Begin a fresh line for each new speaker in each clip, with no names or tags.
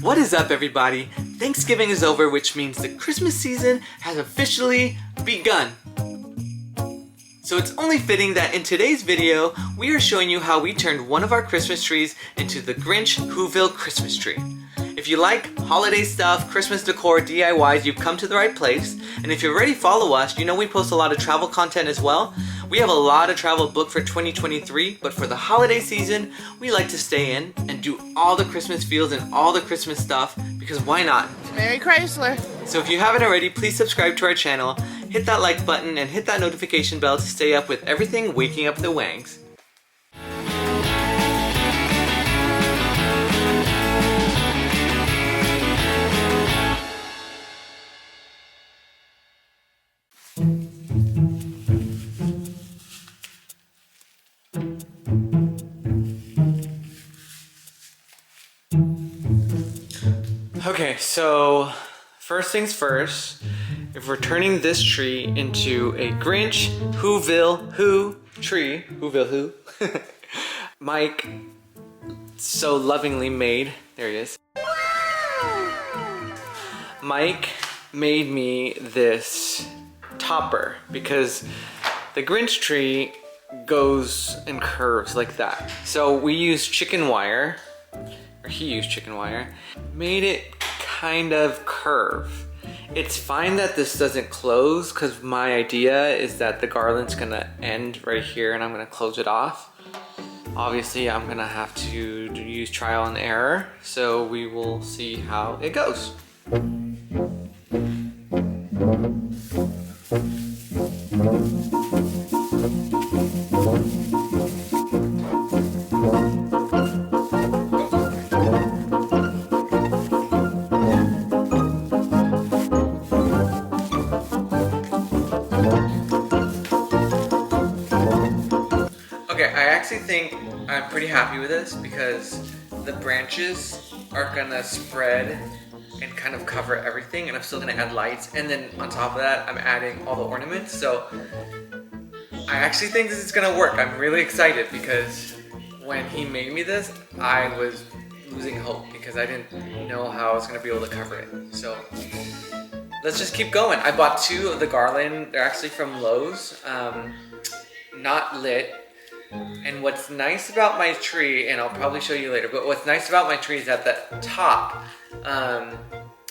What is up, everybody? Thanksgiving is over, which means the Christmas season has officially begun. So it's only fitting that in today's video, we are showing you how we turned one of our Christmas trees into the Grinch Whoville Christmas tree. If you like holiday stuff, Christmas decor, DIYs, you've come to the right place. And if you already follow us, you know we post a lot of travel content as well. We have a lot of travel booked for 2023, but for the holiday season, we like to stay in and do all the Christmas feels and all the Christmas stuff, because why not?
Merry Chrysler.
So if you haven't already, please subscribe to our channel, hit that like button, and hit that notification bell to stay up with everything waking up the wangs. Okay, so first things first, if we're turning this tree into a Grinch Whoville tree, Whoville Mike so lovingly made, there he is. Mike made me this topper because the Grinch tree goes and curves like that. So we used chicken wire, or he used chicken wire, made it kind of curve. It's fine that this doesn't close because my idea is that the garland's gonna end right here and I'm gonna close it off. Obviously I'm gonna have to use trial and error, so we will see how it goes. Okay, I actually think I'm pretty happy with this because the branches are gonna spread and kind of cover everything, and I'm still gonna add lights, and then on top of that I'm adding all the ornaments. So I actually think this is gonna work. I'm really excited because when he made me this, I was losing hope because I didn't know how I was gonna be able to cover it. So let's just keep going. I bought two of the garland. They're actually from Lowe's, not lit. And what's nice about my tree, and I'll probably show you later, but what's nice about my tree is at the top,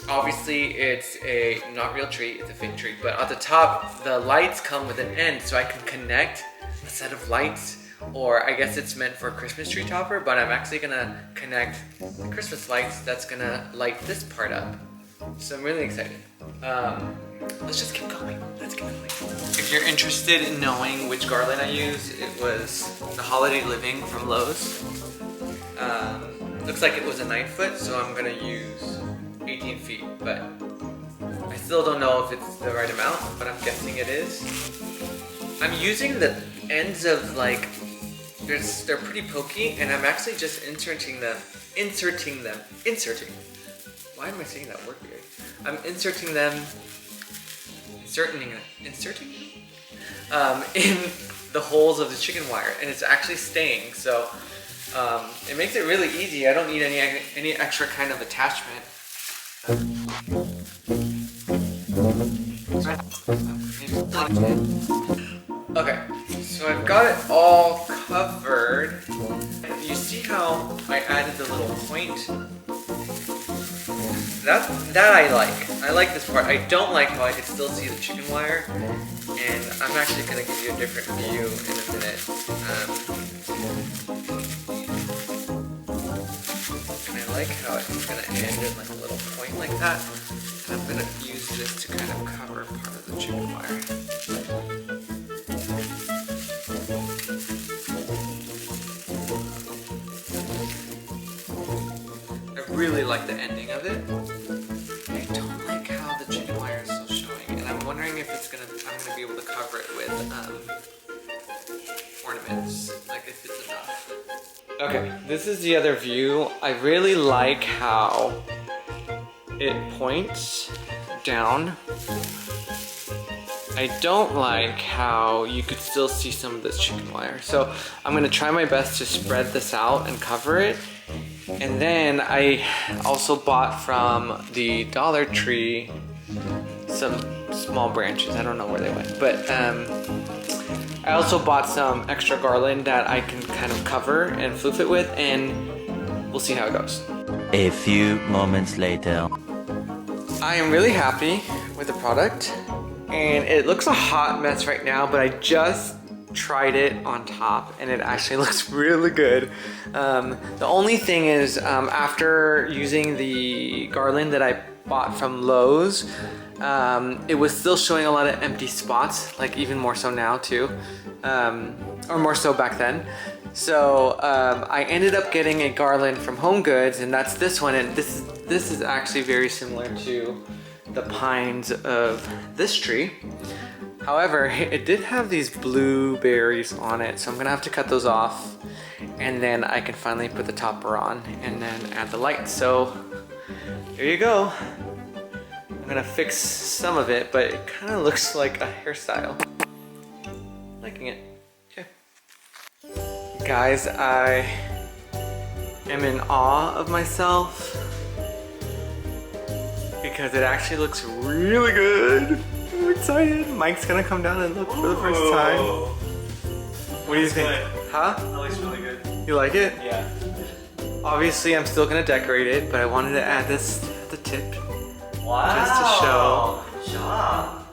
obviously it's a not real tree, it's a fake tree, but at the top the lights come with an end, so I can connect a set of lights, or I guess it's meant for a Christmas tree topper, but I'm actually gonna connect the Christmas lights that's gonna light this part up. So I'm really excited. Let's just keep going. Let's keep going. If you're interested in knowing which garland I used, it was the Holiday Living from Lowe's. Looks like it was a 9-foot, so I'm gonna use 18 feet, but I still don't know if it's the right amount, but I'm guessing it is. I'm using the ends of like, they're pretty pokey, and I'm actually just inserting. Why am I saying that word weird? I'm inserting them in the holes of the chicken wire, and it's actually staying. So it makes it really easy. I don't need any extra kind of attachment. Okay, so I've got it all covered. You see how I added the little point? That I like. I like this part. I don't like how I can still see the chicken wire, and I'm actually going to give you a different view in a minute. And I like how it's going to end in like a little point like that, and I'm going to use this to kind of cover part of the chicken wire. I really like the ending of it. I don't like how the chicken wire is still showing, and I'm wondering if I'm gonna be able to cover it with ornaments, like if it's enough. Okay, this is the other view. I really like how it points down. I don't like how you could still see some of this chicken wire. So I'm gonna try my best to spread this out and cover it. And then I also bought from the Dollar Tree some small branches. I don't know where they went, but I also bought some extra garland that I can kind of cover and floof it with, and we'll see how it goes.
A few moments later.
I am really happy with the product, and it looks a hot mess right now, but I just tried it on top and it actually looks really good. The only thing is, after using the garland that I bought from Lowe's, it was still showing a lot of empty spots, like even more so now too, or more so back then. So I ended up getting a garland from Home Goods, and that's this one, and this is actually very similar to the pines of this tree. However, it did have these blueberries on it, so I'm gonna have to cut those off, and then I can finally put the topper on and then add the lights. So there you go. I'm gonna fix some of it, but it kind of looks like a hairstyle. Liking it. Okay. Guys, I am in awe of myself because it actually looks really good. I'm excited. Mike's gonna come down and look for the first time. What do you think? Huh?
That looks really good.
You like it?
Yeah.
Obviously, I'm still gonna decorate it, but I wanted to add this at the tip.
Wow.
Just to show.
Good job.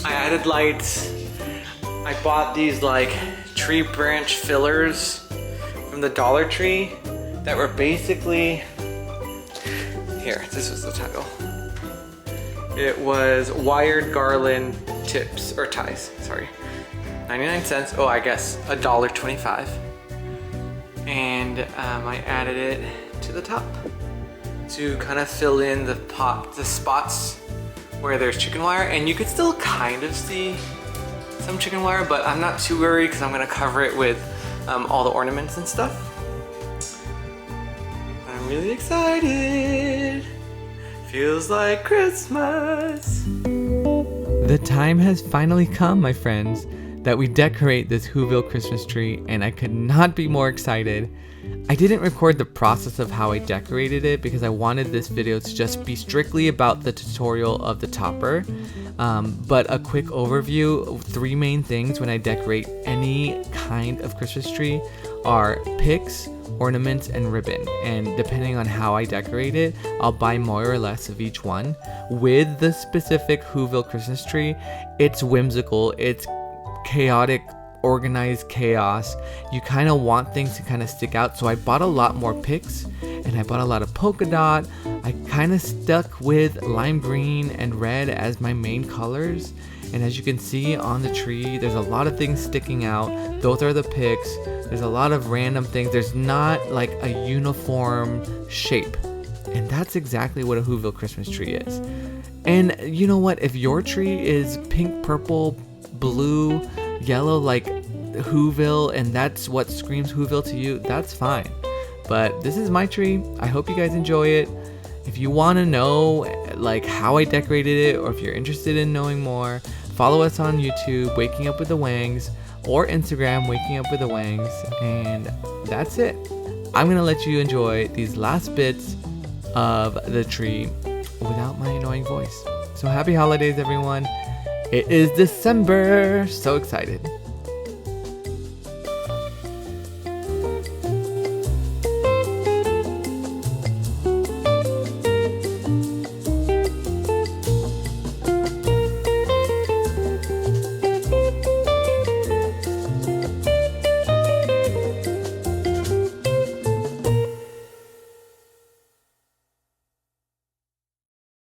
I added lights. I bought these like tree branch fillers from the Dollar Tree that were basically, here, this was the title. It was wired garland tips, or ties, sorry. 99 cents, oh I guess $1.25. And I added it to the top to kind of fill in the spots where there's chicken wire, and you could still kind of see some chicken wire, but I'm not too worried because I'm gonna cover it with all the ornaments and stuff. I'm really excited. Feels like Christmas. The time has finally come, my friends, that we decorate this Whoville Christmas tree, and I could not be more excited. I didn't record the process of how I decorated it because I wanted this video to just be strictly about the tutorial of the topper. But a quick overview, 3 main things when I decorate any kind of Christmas tree are picks, ornaments, and ribbon. And depending on how I decorate it, I'll buy more or less of each one. With the specific Whoville Christmas tree, it's whimsical, it's chaotic, organized chaos. You kind of want things to kind of stick out, so I bought a lot more picks and I bought a lot of polka dot. I kind of stuck with lime green and red as my main colors, and as you can see on the tree, there's a lot of things sticking out. Those are the picks. There's a lot of random things. There's not like a uniform shape, and that's exactly what a Whoville Christmas tree is. And you know what, if your tree is pink, purple, blue, yellow like Whoville, and that's what screams Whoville to you, that's fine. But this is my tree. I hope you guys enjoy it. If you want to know like how I decorated it, or if you're interested in knowing more, follow us on YouTube, Waking Up with the Wangs, or Instagram, Waking Up with the Wangs, and that's it. I'm gonna let you enjoy these last bits of the tree without my annoying voice. So happy holidays, everyone. It is December. So excited.